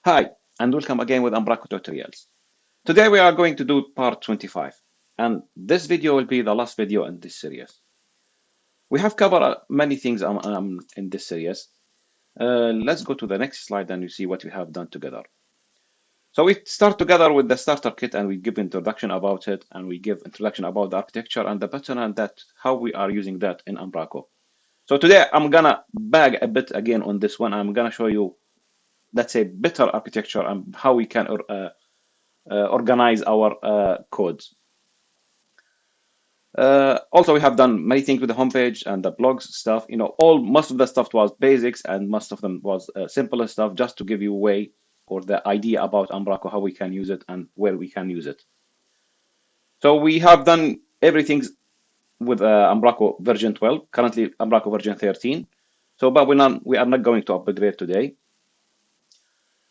Hi, and welcome again with Umbraco tutorials. Today we are going to do part 25, and this video will be the last video in this series. We have covered many things in this series. Let's go to the next slide and you see what we have done together. So we start together with the starter kit and we give introduction about it, and we give introduction about the architecture and the pattern and that how we are using that in Umbraco. So today I'm gonna bag a bit again on this one. I'm gonna show you, let's say, better architecture and how we can organize our codes. Also, we have done many things with the homepage and the blogs stuff. Most of the stuff was basics, and most of them was simpler stuff, just to give you a way or the idea about Umbraco, how we can use it and where we can use it. So we have done everything with Umbraco version 12. Currently, Umbraco version 13. So, but we are not going to upgrade today.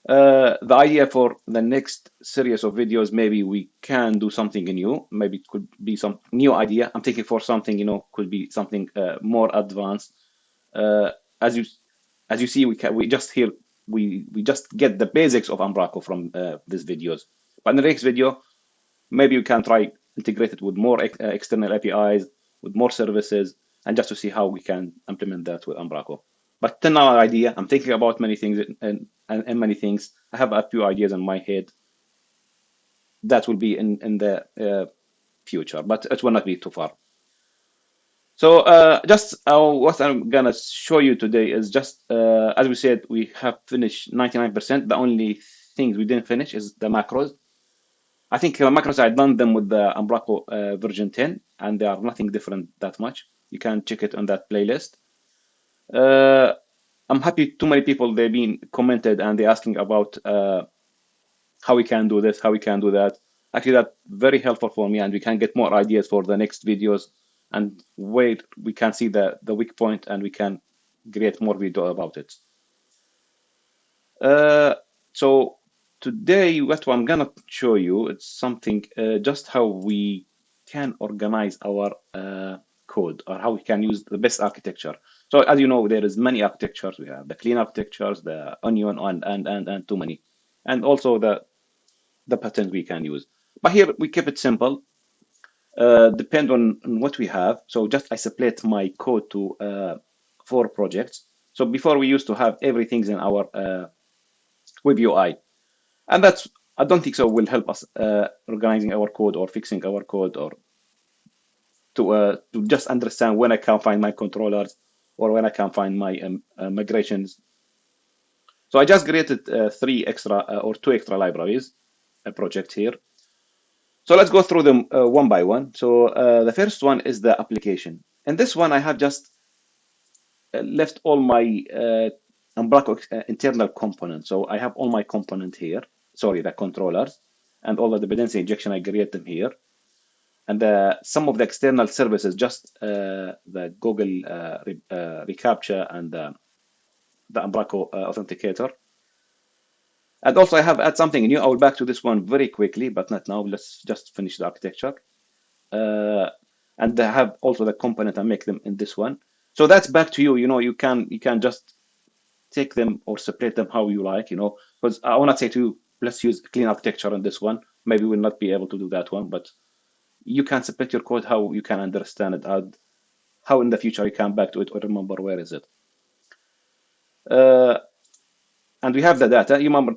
The idea for the next series of videos, maybe we can do something new. Maybe it could be some new idea. I'm thinking for something, could be something more advanced. Uh, as you as you see, we just here we just get the basics of Umbraco from these videos. But in the next video, maybe we can try integrate it with more external APIs, with more services, and just to see how we can implement that with Umbraco. But till now, idea, I'm thinking about many things and many things. I have a few ideas in my head that will be in the future, but it will not be too far. So just what I'm gonna show you today is just as we said, we have finished 99%. The only things we didn't finish is the macros. I think macros, I've done them with the Umbraco version 10, and they are nothing different that much. You can check it on that playlist. Uh, I'm happy too many people, they've been commented and they're asking about how we can do this, how we can do that. Actually, that's very helpful for me, and we can get more ideas for the next videos and where we can see the weak point and we can create more video about it. Uh, so today, what I'm gonna show you, it's something just how we can organize our code, or how we can use the best architecture. So as you know, there is many architectures. We have the clean architectures, the onion, and too many, and also the patterns we can use. But here we keep it simple. Depend on what we have. So just I split my code to 4 projects. So before we used to have everything in our web UI, and that's, I don't think so will help us organizing our code or fixing our code, or to just understand when I can find my controllers or when I can find my migrations. So I just created 2 extra libraries, a project here. So let's go through them one by one. So the first one is the application. And this one I have just left all my Umbraco internal components. So I have all my component here, sorry, the controllers, and all the dependency injection, I create them here. And some of the external services, just the Google reCAPTCHA and the Umbraco authenticator. And also I have add something new. I will back to this one very quickly, but not now. Let's just finish the architecture. And I have also the component and make them in this one. So that's back to you. You can just take them or separate them how you like, because I want to say to you, let's use clean architecture on this one. Maybe we'll not be able to do that one, but you can separate your code how you can understand it, how in the future you come back to it or remember where is it. And we have the data. You remember,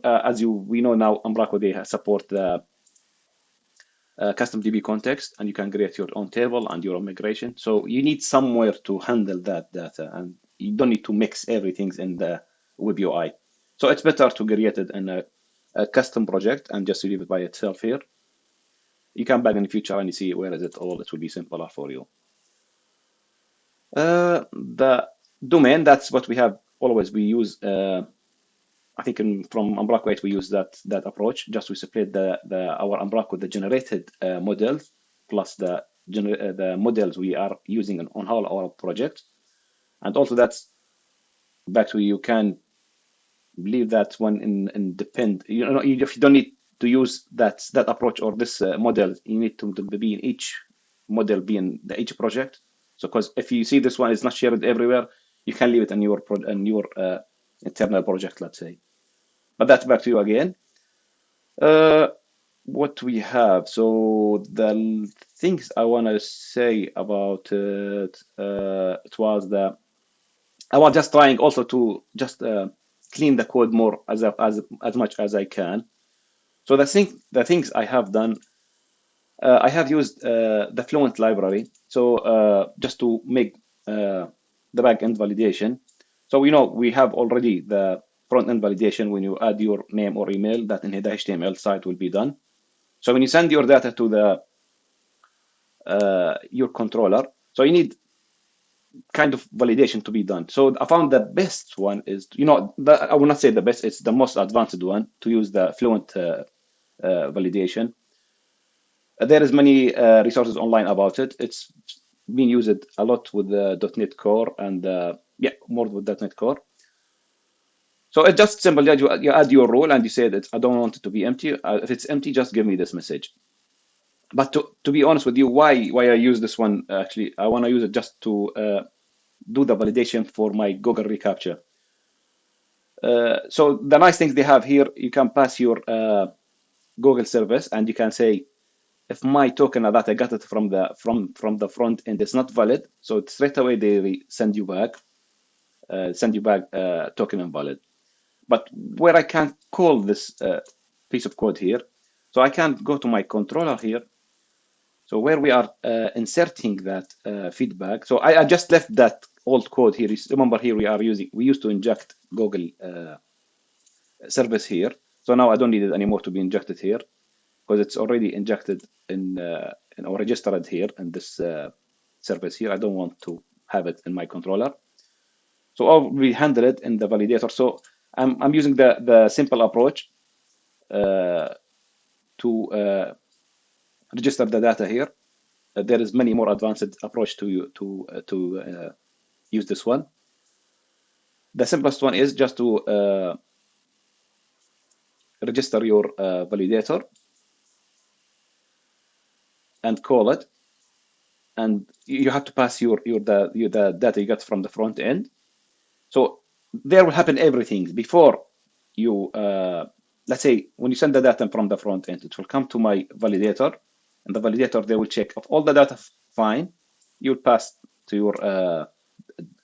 we know now, Umbraco, they support the custom DB context, and you can create your own table and your own migration. So you need somewhere to handle that data, and you don't need to mix everything in the web UI. So it's better to create it in a custom project and just leave it by itself here. You come back in the future and you see where is it all. It will be simpler for you. The domain, that's what we have always. We use, I think from Umbraco 8, we use that approach. Just we separate our Umbraco, the generated models, plus the models we are using on all our projects. And also that's back to, you can leave that one in depend. If you don't need to use that approach or this model, you need to be in each model, be in each project. So because if you see this one is not shared everywhere, you can leave it in your internal project, let's say. But that's back to you again. What we have. So the things I want to say about it, it was that I was just trying also to just clean the code more as much as I can. So the things I have done, I have used the Fluent library. So just to make the back-end validation. So we have already the front-end validation when you add your name or email that in the HTML site will be done. So when you send your data to the your controller, so you need kind of validation to be done. So I found the best one is, I will not say the best, it's the most advanced one to use the Fluent validation. There is many resources online about it. It's been used a lot with the .NET Core and yeah, more with .NET Core. So it's just simple. You add your role and you say that I don't want it to be empty. If it's empty, just give me this message. But to be honest with you, why I use this one actually, I want to use it just to do the validation for my Google reCAPTCHA. So the nice things they have here, you can pass your Google service and you can say, if my token that I got it from the front end is not valid, so straight away they send you back token invalid. But where I can call this piece of code here, so I can go to my controller here. So where we are inserting that feedback. So I just left that old code here. Remember here we used to inject Google service here. So now I don't need it anymore to be injected here because it's already injected in or registered here in this service here. I don't want to have it in my controller. So we handle it in the validator. So I'm using the simple approach to register the data here. There is many more advanced approach to use this one. The simplest one is just to register your validator and call it, and you have to pass the data you got from the front end. So there will happen everything before you. Let's say when you send the data from the front end, it will come to my validator, and the validator they will check if all the data fine. You'll pass to your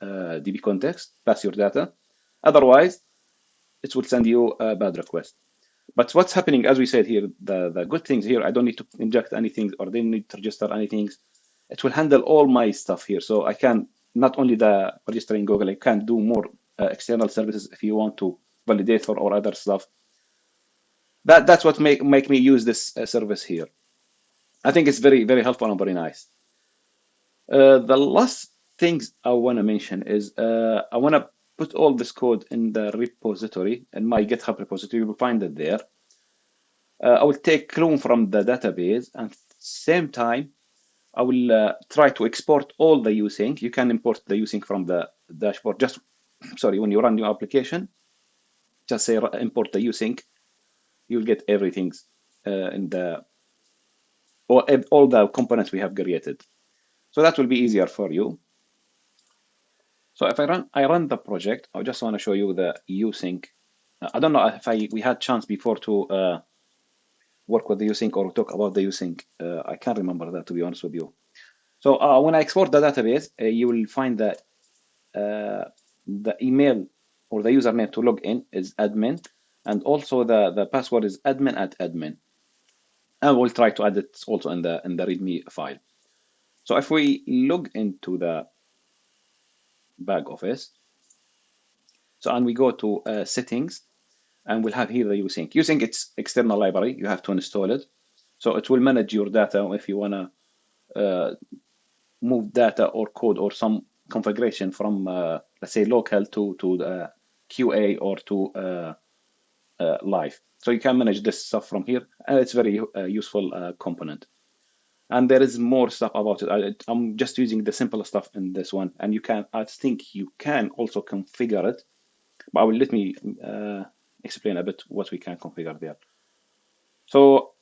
DB context, pass your data. Otherwise, it will send you a bad request. But what's happening, as we said here, the good things here, I don't need to inject anything or they need to register anything. It will handle all my stuff here. So I can, not only the registering Google, I can do more external services if you want to validate or other stuff. That's what make me use this service here. I think it's very, very helpful and very nice. The last things I want to mention is I want to put all this code in the repository, in my GitHub repository. You will find it there. I will take clone from the database, and same time, I will try to export all the usync. You can import the usync from the dashboard. Just sorry, when you run your application, just say import the usync. You'll get everything in the all the components we have created. So that will be easier for you. So if I run the project, I just want to show you the usync. I don't know if we had chance before to work with the usync or talk about the usync. I can't remember that, to be honest with you. So when I export the database, you will find that the email or the username to log in is admin, and also the password is admin@admin. And we'll try to add it also in the README file. So if we log into the back office, so and we go to settings, and we'll have here the usync. Usync, it's external library. You have to install it. So it will manage your data if you want to move data or code or some configuration from, let's say, local to the QA or to live. So you can manage this stuff from here, and it's very useful component. And there is more stuff about it. I'm just using the simple stuff in this one, and I think you can also configure it. But let me explain a bit what we can configure there. So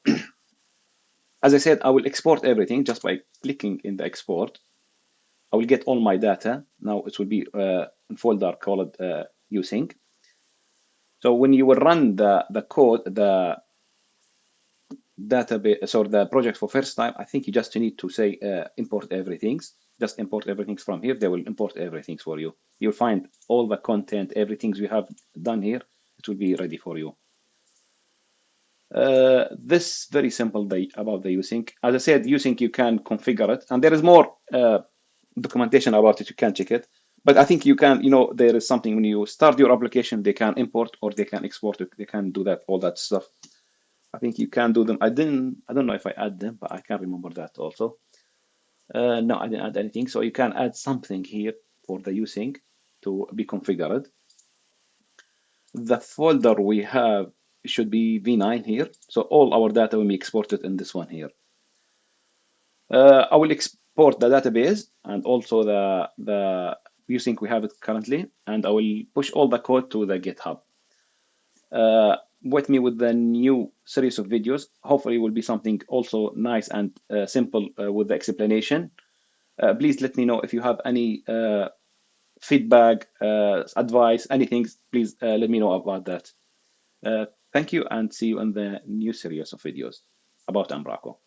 as I said, I will export everything just by clicking in the export. I will get all my data. Now it will be in folder called usync. So when you will run the code, the database or the project for first time, I think you just need to say import everything. Just import everything from here. They will import everything for you. You'll find all the content, everything we have done here. It will be ready for you. This very simple about the usync. As I said, usync you can configure it, and there is more documentation about it. You can check it. But I think you can, there is something when you start your application, they can import or they can export it. They can do that, all that stuff. I think you can do them. I don't know if I add them, but I can remember that also. No, I didn't add anything. So you can add something here for the usync to be configured. The folder we have should be V9 here. So all our data will be exported in this one here. I will export the database and also the usync we have it currently, and I will push all the code to the GitHub. With me with the new series of videos. Hopefully it will be something also nice and simple with the explanation. Please let me know if you have any feedback, advice, anything. Please let me know about that. Thank you and see you in the new series of videos about Umbraco.